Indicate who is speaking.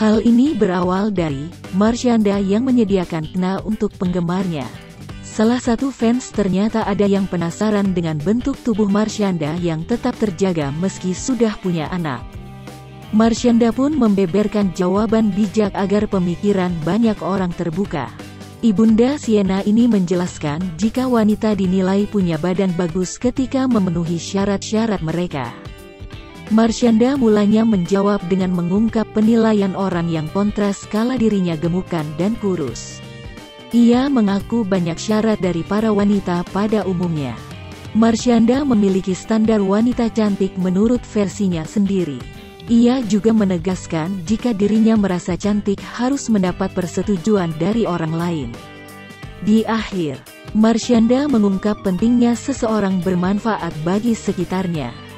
Speaker 1: Hal ini berawal dari Marshanda yang menyediakan kena untuk penggemarnya. Salah satu fans ternyata ada yang penasaran dengan bentuk tubuh Marshanda yang tetap terjaga meski sudah punya anak. Marshanda pun membeberkan jawaban bijak agar pemikiran banyak orang terbuka. Ibunda Sienna ini menjelaskan jika wanita dinilai punya badan bagus ketika memenuhi syarat-syarat mereka. Marshanda mulanya menjawab dengan mengungkap penilaian orang yang kontras kala dirinya gemukan dan kurus. Ia mengaku banyak syarat dari para wanita pada umumnya. Marshanda memiliki standar wanita cantik menurut versinya sendiri. Ia juga menegaskan jika dirinya merasa cantik harus mendapat persetujuan dari orang lain. Di akhir, Marshanda mengungkap pentingnya seseorang bermanfaat bagi sekitarnya.